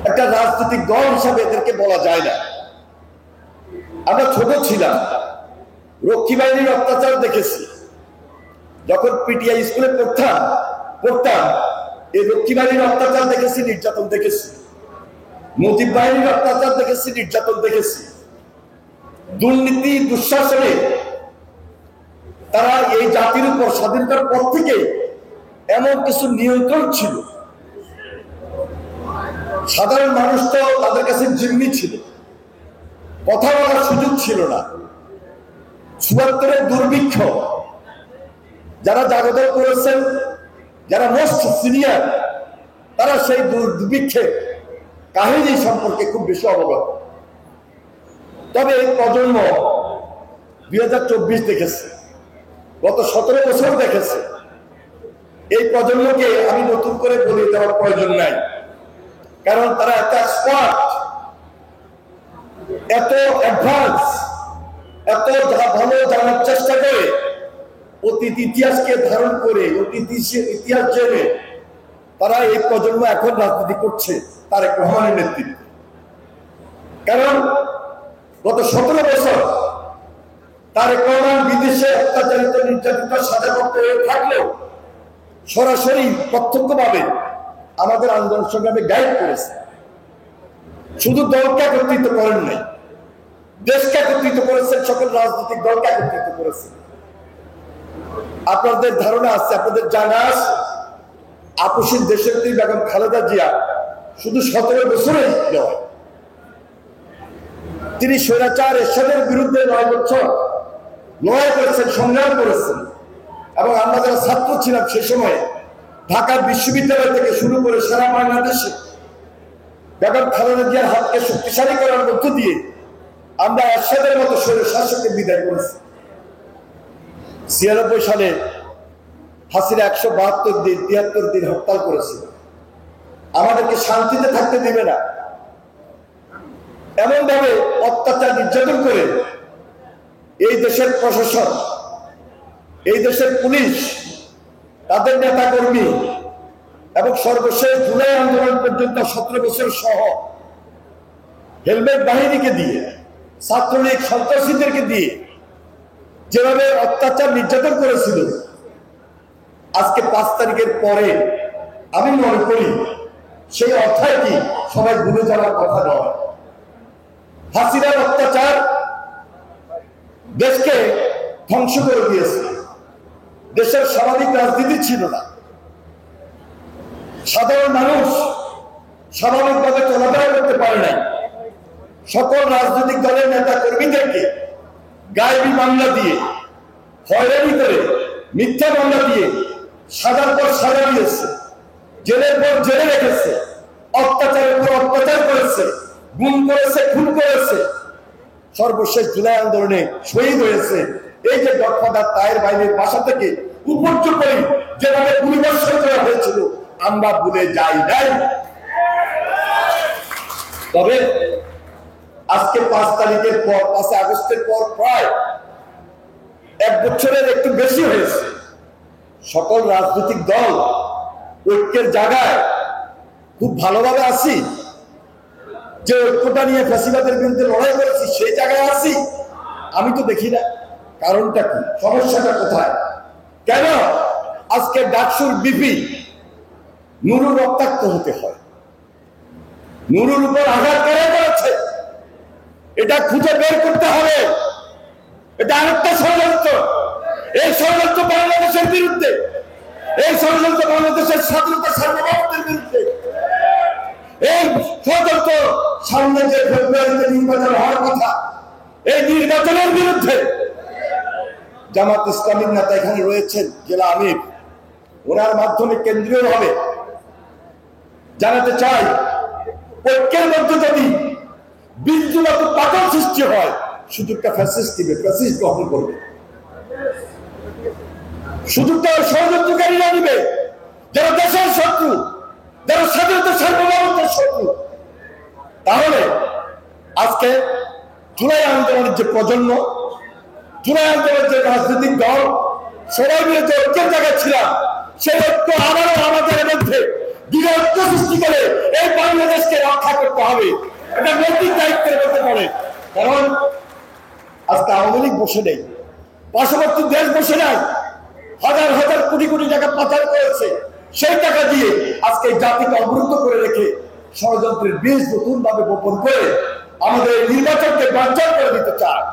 একটা রাজনৈতিক দল হিসাবে এদেরকে বলা যায় না। আমরা ছোট ছিলাম, রক্ষী বাহিনীর অত্যাচার দেখেছি। যখন পিটিআই স্কুলে পড়তাম এই রক্ষী বাহিনীর অত্যাচার দেখেছি, নির্যাতন দেখেছি। মুজিব বাহিনীর অত্যাচার দেখেছি, নির্যাতন দেখেছি। দুর্নীতি দুঃশাসনে তারা এই জাতির উপর স্বাধীনতার পর থেকে এমন কিছু নিয়ন্ত্রণ ছিল, সাধারণ মানুষ তো তাদের কাছে জিম্মি ছিল, কথা বলার সুযোগ ছিল না। ৭৪-এর দুর্ভিক্ষ, যারা জাগরণ করেছেন, যারা মোস্ট সিনিয়র, তারা সেই দুর্ভিক্ষে কাহিনী সম্পর্কে খুব বেশি অবগত। তবে এই প্রজন্ম ২০২৪ দেখেছে, গত ১৭ বছর দেখেছে। এই প্রজন্মকে আমি নতুন করে বলে দেওয়ার প্রয়োজন নাই, কারণ তারা এত এক্সপার্ট, এত অ্যাডভান্স, এত ভালো জানার চেষ্টা করে, অতীত ইতিহাসকে ধারণ করে, অতীত ইতিহাস জেনে তারা এই প্রজন্ম এখন রাজনীতি করছে তারেক রহমানের নেতৃত্বে। কারণ গত ১৭ বছর তারেক রহমান বিদেশে অত্যাচারিত, নির্যাতিত, সাজাপ্রাপ্ত হয়ে থাকলেও সরাসরি প্রত্যক্ষভাবে আমাদের আন্দোলন সংগ্রামে গাইড করেছে। শুধু দলকে একত্রিত করেন নাই, দেশকে একত্রিত করেছেন, সকল রাজনৈতিক দলকে একত্রিত করেছেন। আপনাদের ধারণা আছে, আপনাদের জানা আছে, আপসীন দেশনেত্রী বেগম খালেদা জিয়া শুধু ১৭ বছরেই নয়, তিনি স্বৈরাচার এরশাদের বিরুদ্ধে ৯ বছর লড়াই করেছেন, সংগ্রাম করেছেন। এবং আমরা যারা ছাত্র ছিলাম সে সময় ঢাকা বিশ্ববিদ্যালয় থেকে শুরু করে সারা বাংলাদেশে বেগম খালেদা জিয়ার হাতকে শক্তিশালী করার মধ্য দিয়ে আমরা এরশাদের মতো স্বৈরশাসককে বিদায় করেছি। ৯৬ সালে হাসিনা ১৭২ দিন ৭৩ দিন হরতাল করেছিল, আমাদেরকে শান্তিতে থাকতে দিবে না, এমন ভাবে অত্যাচার নির্যাতন করে এই দেশের প্রশাসন, এই দেশের পুলিশ, তাদের নেতা কর্মী এবং সর্বশেষ জুলাই আন্দোলন পর্যন্ত ১৭ বছর সহ হেলমেট বাহিনীকে দিয়ে, ছাত্রলীগ সন্ত্রাসীদেরকে দিয়ে যেভাবে অত্যাচার নির্যাতন করেছিল, আজকে ৫ তারিখের পরে আমি মনে করি সেই অধ্যায়টি সবাই ভুলে যাওয়ার কথা নয়। হাসিনার অত্যাচার দেশকে ধ্বংস করে দিয়েছে, দেশের স্বাভাবিক রাজনীতি ছিল না, সাধারণ মানুষ স্বাভাবিকভাবে চলাফেরা করতে পারে নাই। সকল রাজনৈতিক দলের নেতা কর্মীদেরকে গায়েবী মামলা দিয়ে, হয়রানি করে, মিথ্যা মামলা দিয়ে সাজার পর সাজা দিয়েছে, জেলের পর জেলে রেখেছে, অত্যাচারের পর অত্যাচার করেছে, গুম করেছে, খুন করেছে। সর্বশেষ জুলাই আন্দোলনে শহীদ হয়েছে এই যে গডফাদার তাহের বাহিনীর বাসা থেকে উপর্যু করে যেভাবে পরিদর্শন করা হয়েছিল, আমরা ভুলে যাই নাই। তবে আজকে ৫ তারিখের পর, ৫ আগস্টের পর প্রায় ১ বছরের একটু বেশি হয়েছে, সকল রাজনৈতিক দল ঐক্যের জায়গায় খুব ভালোভাবে আছি। যে ঐক্যটা নিয়ে ফ্যাসিবাদের বিরুদ্ধে লড়াই করেছি সেই জায়গায় আছি? আমি তো দেখি না। কারণটা কি? সমস্যাটা কোথায়? কেন আজকে ডাকসুর বিপি নুরুর রক্তাক্ত হতে হয়? নুরুর উপর আঘাত করে করেছে, এটা খুঁজে বের করতে হবে। এটা আরেকটা ষড়যন্ত্র। এই ষড়যন্ত্র বাংলাদেশের বিরুদ্ধে, এই ষড়যন্ত্র বাংলাদেশের স্বাধীনতা সার্বভৌমত্বের বিরুদ্ধে, এই ষড়যন্ত্র সামনে যে ফেব্রুয়ারিতে নির্বাচন হওয়ার কথা, এই নির্বাচনের বিরুদ্ধে। জামাত ইসলামীর নেতা এখানে রয়েছেন, জেলা আমির, ওনার মাধ্যমে কেন্দ্রীয় হবে জানাতে চাই, ঐক্যের মধ্যে যদি বিন্দুমাত্র পাতন সৃষ্টি হয়, সুযোগটা ফ্যাসিস্ট দিবে, ফ্যাসিস্ট গ্রহণ করবে, সুযোগটা ষড়যন্ত্রকারীরা নিবে, যারা দেশের শত্রু, যারা স্বাধীনতা সার্বভৌমত্বের শত্রু। তাহলে আজকে জুলাই আন্দোলনের যে প্রজন্ম, জুলাই আন্দোলনের যে রাজনৈতিক দল, সবাই মিলে যে ঐক্যের জায়গায় ছিলাম, সেই ঐক্য আবারও আমাদের মধ্যে দৃঢ় ঐক্য সৃষ্টি করে এই বাংলাদেশকে রক্ষা করতে হবে, এটা নৈতিক দায়িত্বের মধ্যে পড়ে। কারণ আজকে আওয়ামী লীগ বসে নেই, পার্শ্ববর্তী দেশ বসে নাই, হাজার হাজার কোটি কোটি টাকা পাচার করেছে, সেই টাকা দিয়ে আজকে জাতিকে অবরুদ্ধ করে রেখে ষড়যন্ত্রের বীজ নতুন ভাবে বপন করে আমাদের নির্বাচনকে বাঞ্চাল করে দিতে চায়।